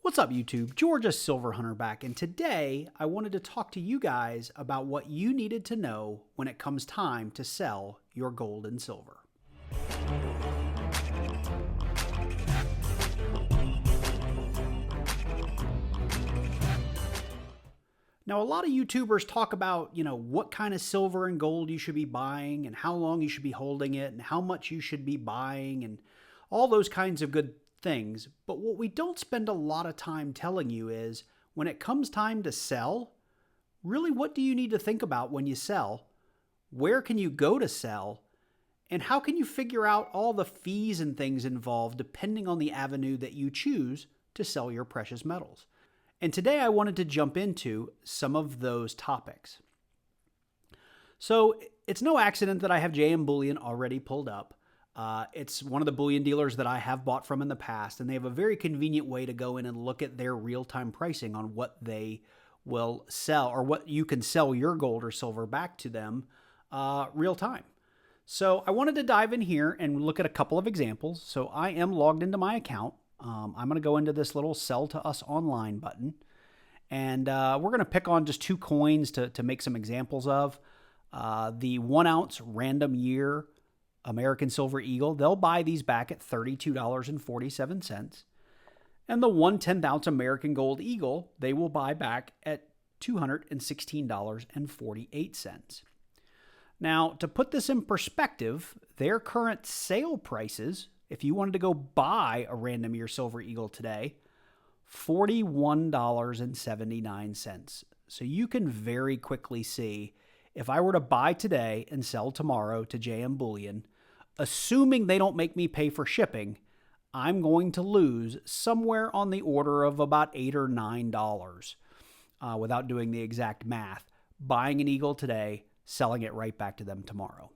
What's up, YouTube? Georgia Silver Hunter back, and today I wanted to talk to you guys about what you needed to know when it comes time to sell your gold and silver. Now, a lot of YouTubers talk about, what kind of silver and gold you should be buying and how long you should be holding it and how much you should be buying and all those kinds of good things. But what we don't spend a lot of time telling you is when it comes time to sell, really what do you need to think about when you sell? Where can you go to sell? And how can you figure out all the fees and things involved depending on the avenue that you choose to sell your precious metals? And today I wanted to jump into some of those topics. So it's no accident that I have JM Bullion already pulled up. It's one of the bullion dealers that I have bought from in the past, and they have a very convenient way to go in and look at their real-time pricing on what they will sell or what you can sell your gold or silver back to them real time. So I wanted to dive in here and look at a couple of examples. So I am logged into my account. I'm going to go into this little Sell to Us Online button, and we're going to pick on just two coins to make some examples of. The 1 ounce random year American Silver Eagle, they'll buy these back at $32.47. And the 1/10 ounce American Gold Eagle, they will buy back at $216.48. Now, to put this in perspective, their current sale prices, if you wanted to go buy a random year Silver Eagle today, $41.79. So you can very quickly see if I were to buy today and sell tomorrow to JM Bullion, assuming they don't make me pay for shipping, I'm going to lose somewhere on the order of about $8 or $9 without doing the exact math. Buying an Eagle today, selling it right back to them tomorrow.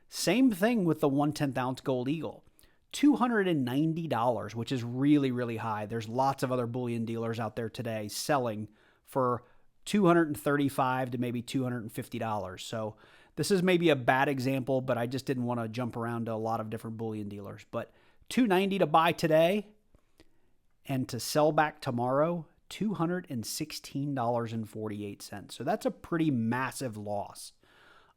Same thing with the 1/10 ounce Gold Eagle. $290, which is really, really high. There's lots of other bullion dealers out there today selling for $235 to maybe $250. So this is maybe a bad example, but I just didn't want to jump around to a lot of different bullion dealers. But $290 to buy today and to sell back tomorrow, $216.48. So that's a pretty massive loss.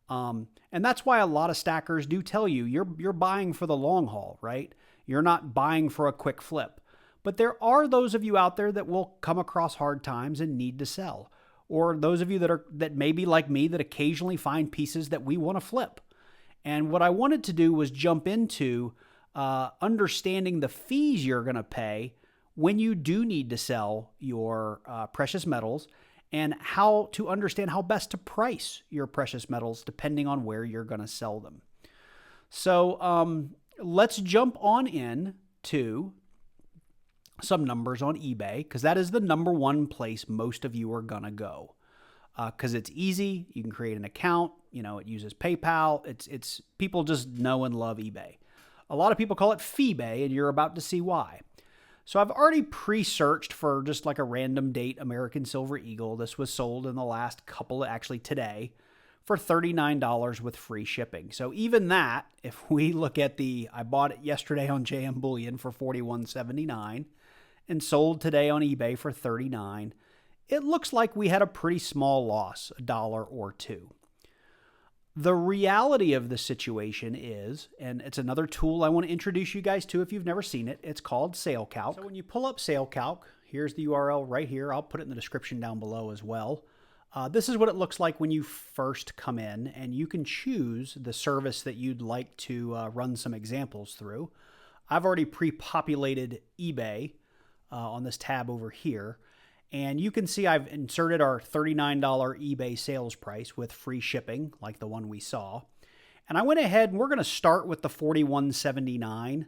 And that's why a lot of stackers do tell you you're buying for the long haul, right? You're not buying for a quick flip. But there are those of you out there that will come across hard times and need to sell. Or those of you that may be like me that occasionally find pieces that we want to flip. And what I wanted to do was jump into understanding the fees you're going to pay when you do need to sell your precious metals, and how to understand how best to price your precious metals depending on where you're going to sell them. So let's jump on in to some numbers on eBay, because that is the number one place most of you are going to go. Because it's easy. You can create an account. It uses PayPal. It's people just know and love eBay. A lot of people call it Feebay, and you're about to see why. So I've already pre-searched for just like a random date American Silver Eagle. This was sold in the last couple, actually today, for $39 with free shipping. So even that, if we look at I bought it yesterday on JM Bullion for $41.79 and sold today on eBay for $39, it looks like we had a pretty small loss, $1 or $2. The reality of the situation is, and it's another tool I want to introduce you guys to if you've never seen it, it's called SaleCalc. So when you pull up SaleCalc, here's the URL right here. I'll put it in the description down below as well. This is what it looks like when you first come in, and you can choose the service that you'd like to run some examples through. I've already pre-populated eBay on this tab over here. And you can see I've inserted our $39 eBay sales price with free shipping, like the one we saw. And I went ahead and we're going to start with the $41.79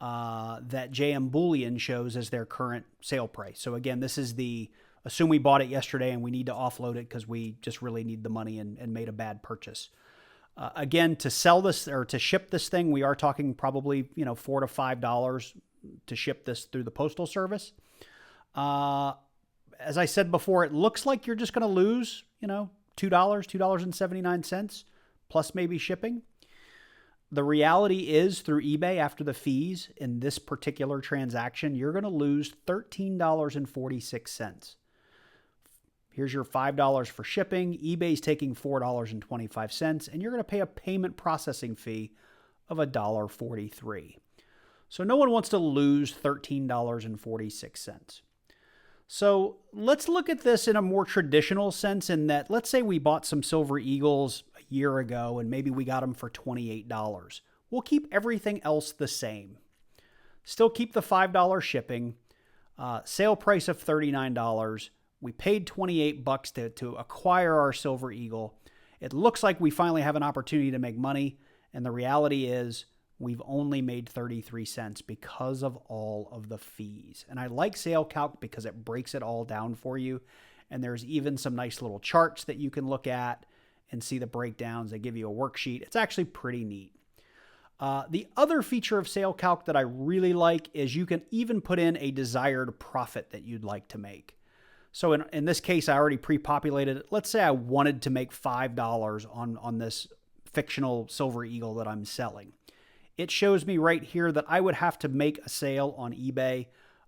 that JM Bullion shows as their current sale price. So again, this is assume we bought it yesterday and we need to offload it because we just really need the money and made a bad purchase. Again, to sell this or to ship this thing, we are talking probably $4 to $5 to ship this through the postal service. As I said before, it looks like you're just going to lose, $2.79 plus maybe shipping. The reality is through eBay after the fees in this particular transaction, you're going to lose $13.46. Here's your $5 for shipping. eBay's taking $4.25, and you're going to pay a payment processing fee of $1.43. So no one wants to lose $13.46. So let's look at this in a more traditional sense in that, let's say we bought some Silver Eagles a year ago and maybe we got them for $28. We'll keep everything else the same. Still keep the $5 shipping, sale price of $39. We paid $28 to acquire our Silver Eagle. It looks like we finally have an opportunity to make money, and the reality is we've only made 33 cents because of all of the fees. And I like SaleCalc because it breaks it all down for you. And there's even some nice little charts that you can look at and see the breakdowns. They give you a worksheet. It's actually pretty neat. The other feature of SaleCalc that I really like is you can even put in a desired profit that you'd like to make. So in this case, I already pre-populated it. Let's say I wanted to make $5 on this fictional Silver Eagle that I'm selling. It shows me right here that I would have to make a sale on eBay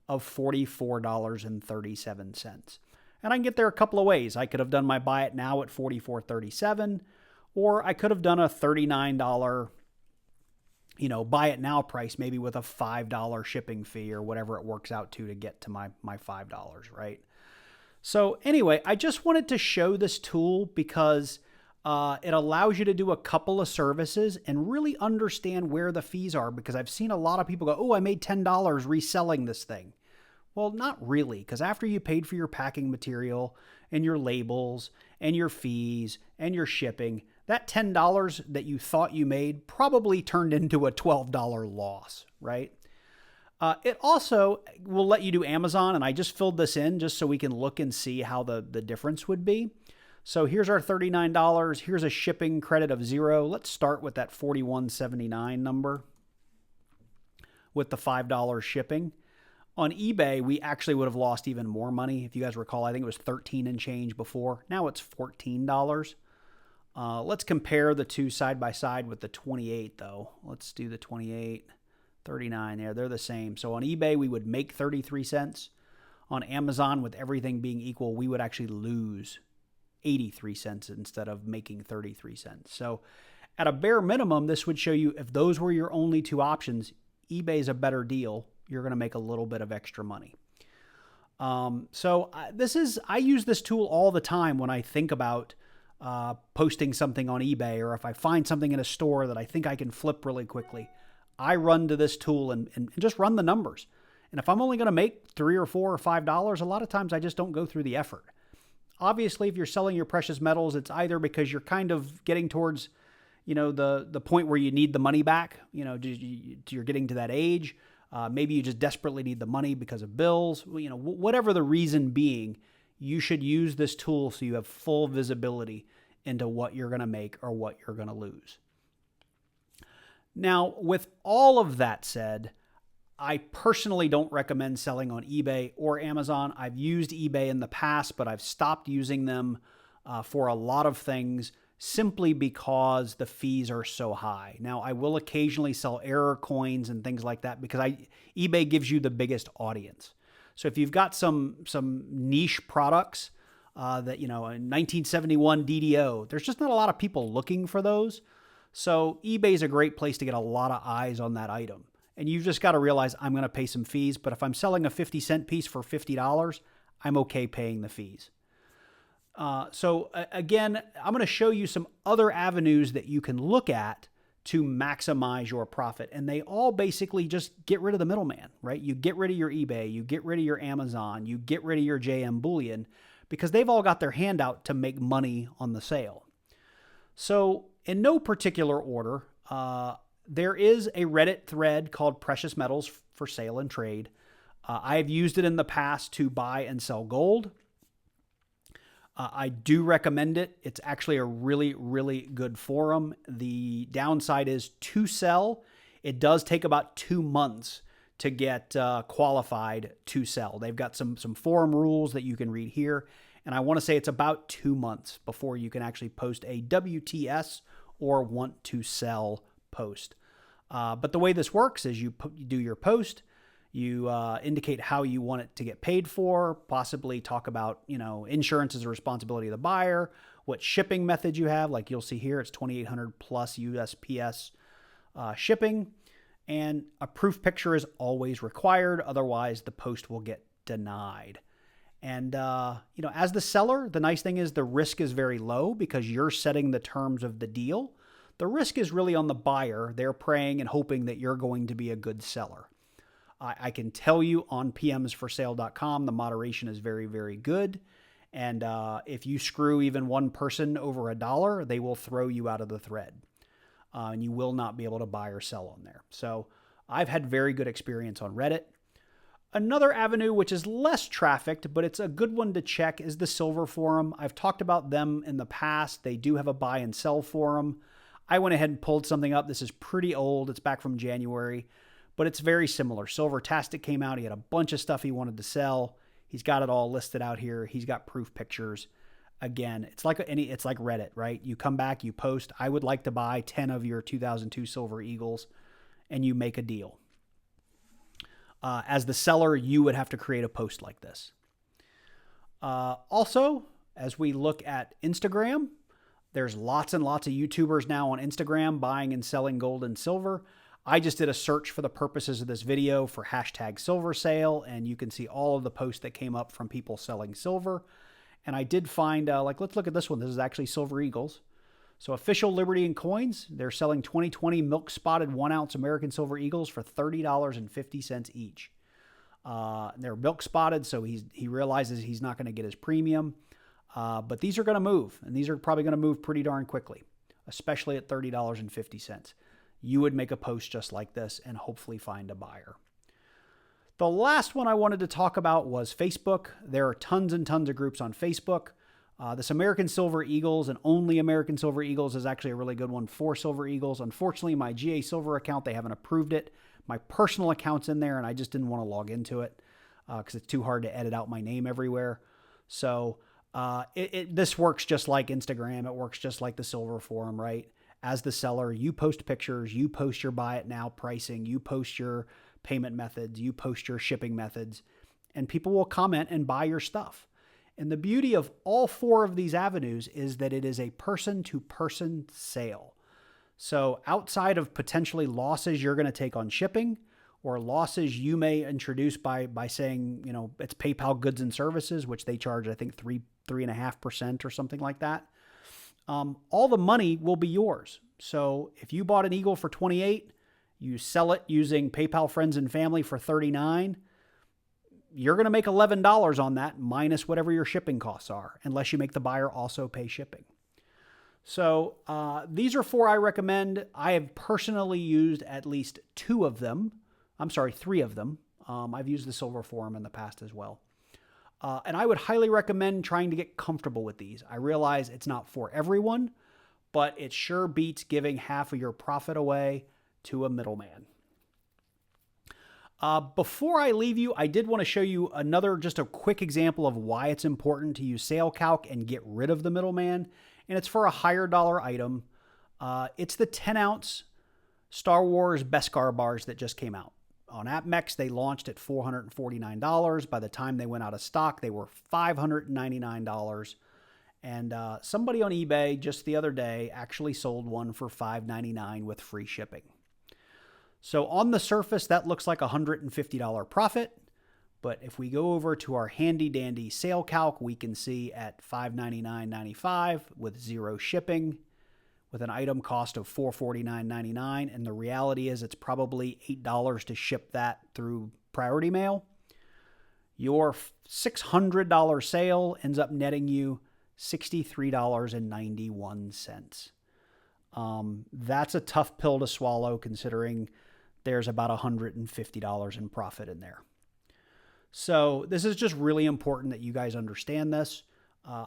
of $44.37. And I can get there a couple of ways. I could have done my buy it now at $44.37, or I could have done a $39, buy it now price, maybe with a $5 shipping fee or whatever it works out to get to my $5, right? So anyway, I just wanted to show this tool because it allows you to do a couple of services and really understand where the fees are, because I've seen a lot of people go, oh, I made $10 reselling this thing. Well, not really, because after you paid for your packing material and your labels and your fees and your shipping, that $10 that you thought you made probably turned into a $12 loss, right? It also will let you do Amazon, and I just filled this in just so we can look and see how the difference would be. So here's our $39. Here's a shipping credit of $0. Let's start with that $41.79 number with the $5 shipping. On eBay, we actually would have lost even more money. If you guys recall, I think it was $13 and change before. Now it's $14. Let's compare the two side by side with the 28 though. Let's do the 28, 39 there. They're the same. So on eBay, we would make 33 cents. On Amazon, with everything being equal, we would actually lose 83 cents instead of making 33 cents. So at a bare minimum, this would show you if those were your only two options, eBay is a better deal. You're going to make a little bit of extra money. I use this tool all the time when I think about posting something on eBay, or if I find something in a store that I think I can flip really quickly. I run to this tool and just run the numbers. And if I'm only going to make $3 or $4 or $5, a lot of times I just don't go through the effort. Obviously, if you're selling your precious metals, it's either because you're kind of getting towards, the point where you need the money back. You're getting to that age. Maybe you just desperately need the money because of bills. Whatever the reason being, you should use this tool so you have full visibility into what you're going to make or what you're going to lose. Now, with all of that said, I personally don't recommend selling on eBay or Amazon. I've used eBay in the past, but I've stopped using them for a lot of things simply because the fees are so high. Now, I will occasionally sell error coins and things like that because eBay gives you the biggest audience. So if you've got some niche products that, a 1971 DDO, there's just not a lot of people looking for those. So eBay is a great place to get a lot of eyes on that item. And you've just got to realize I'm going to pay some fees, but if I'm selling a 50-cent piece for $50, I'm okay paying the fees. Again, I'm going to show you some other avenues that you can look at to maximize your profit. And they all basically just get rid of the middleman, right? You get rid of your eBay, you get rid of your Amazon, you get rid of your JM Bullion, because they've all got their hand out to make money on the sale. So in no particular order, there is a Reddit thread called Precious Metals for Sale and Trade. I've used it in the past to buy and sell gold. I do recommend it. It's actually a really, really good forum. The downside is to sell, it does take about 2 months to get qualified to sell. They've got some forum rules that you can read here. And I want to say it's about 2 months before you can actually post a WTS or want to sell post. But the way this works is you do your post, you indicate how you want it to get paid for, possibly talk about, insurance is a responsibility of the buyer, what shipping method you have. Like you'll see here, it's 2,800 plus USPS shipping, and a proof picture is always required. Otherwise, the post will get denied. And, as the seller, the nice thing is the risk is very low because you're setting the terms of the deal. The risk is really on the buyer. They're praying and hoping that you're going to be a good seller. I can tell you on pmsforsale.com, the moderation is very, very good. And if you screw even one person over $1, they will throw you out of the thread. And you will not be able to buy or sell on there. So I've had very good experience on Reddit. Another avenue, which is less trafficked, but it's a good one to check, is the Silver Forum. I've talked about them in the past. They do have a buy and sell forum. I went ahead and pulled something up. This is pretty old. It's back from January, but it's very similar. Silvertastic came out. He had a bunch of stuff he wanted to sell. He's got it all listed out here. He's got proof pictures. Again, it's like Reddit, right? You come back, you post, I would like to buy 10 of your 2002 Silver Eagles, and you make a deal. As the seller, you would have to create a post like this. Also, as we look at Instagram, there's lots and lots of YouTubers now on Instagram buying and selling gold and silver. I just did a search for the purposes of this video for hashtag silver sale, and you can see all of the posts that came up from people selling silver. And I did find, let's look at this one. This is actually Silver Eagles. So Official Liberty and Coins, they're selling 2020 milk spotted 1 ounce American Silver Eagles for $30.50 each. They're milk spotted, so he realizes he's not going to get his premium. But these are going to move, and these are probably going to move pretty darn quickly, especially at $30.50. You would make a post just like this and hopefully find a buyer. The last one I wanted to talk about was Facebook. There are tons and tons of groups on Facebook. This American Silver Eagles and only American Silver Eagles is actually a really good one for Silver Eagles. Unfortunately, my GA Silver account, they haven't approved it. My personal account's in there, and I just didn't want to log into it because it's too hard to edit out my name everywhere. So this works just like Instagram. It works just like the Silver Forum, right? As the seller, you post pictures, you post your buy it now pricing, you post your payment methods, you post your shipping methods, and people will comment and buy your stuff. And the beauty of all 4 of these avenues is that it is a person-to-person sale. So outside of potentially losses you're going to take on shipping or losses you may introduce by saying, it's PayPal goods and services, which they charge, I think, 3.5% or something like that. All the money will be yours. So if you bought an Eagle for 28, you sell it using PayPal friends and family for 39, you're going to make $11 on that minus whatever your shipping costs are, unless you make the buyer also pay shipping. So these are 4 I recommend. I have personally used at least 3 of them. I've used the Silver Forum in the past as well. And I would highly recommend trying to get comfortable with these. I realize it's not for everyone, but it sure beats giving half of your profit away to a middleman. Before I leave you, I did want to show you just a quick example of why it's important to use SaleCalc and get rid of the middleman. And it's for a higher dollar item. It's the 10 ounce Star Wars Beskar bars that just came out. On AppMex, they launched at $449. By the time they went out of stock, they were $599. And somebody on eBay just the other day actually sold one for $599 with free shipping. So on the surface, that looks like a $150 profit. But if we go over to our handy dandy SaleCalc, we can see at $599.95 with 0 shipping, with an item cost of $449.99. And the reality is it's probably $8 to ship that through priority mail. Your $600 sale ends up netting you $63.91. That's a tough pill to swallow considering there's about $150 in profit in there. So this is just really important that you guys understand this.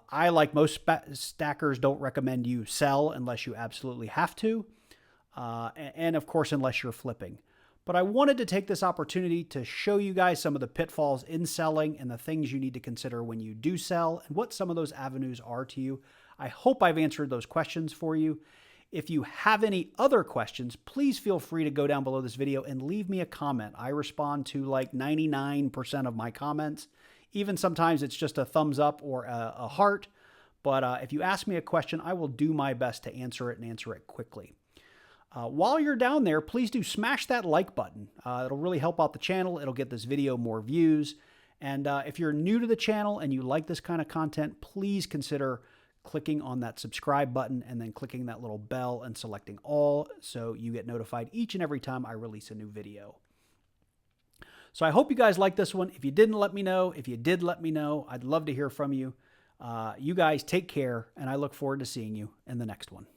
I, like most stackers, don't recommend you sell unless you absolutely have to. And of course, unless you're flipping. But I wanted to take this opportunity to show you guys some of the pitfalls in selling and the things you need to consider when you do sell and what some of those avenues are to you. I hope I've answered those questions for you. If you have any other questions, please feel free to go down below this video and leave me a comment. I respond to like 99% of my comments. Even sometimes it's just a thumbs up or a heart. But if you ask me a question, I will do my best to answer it and answer it quickly. While you're down there, please do smash that like button. It'll really help out the channel. It'll get this video more views. And if you're new to the channel and you like this kind of content, please consider clicking on that subscribe button and then clicking that little bell and selecting all so you get notified each and every time I release a new video. So I hope you guys like this one. If you didn't, let me know. If you did, let me know. I'd love to hear from you. You guys take care, and I look forward to seeing you in the next one.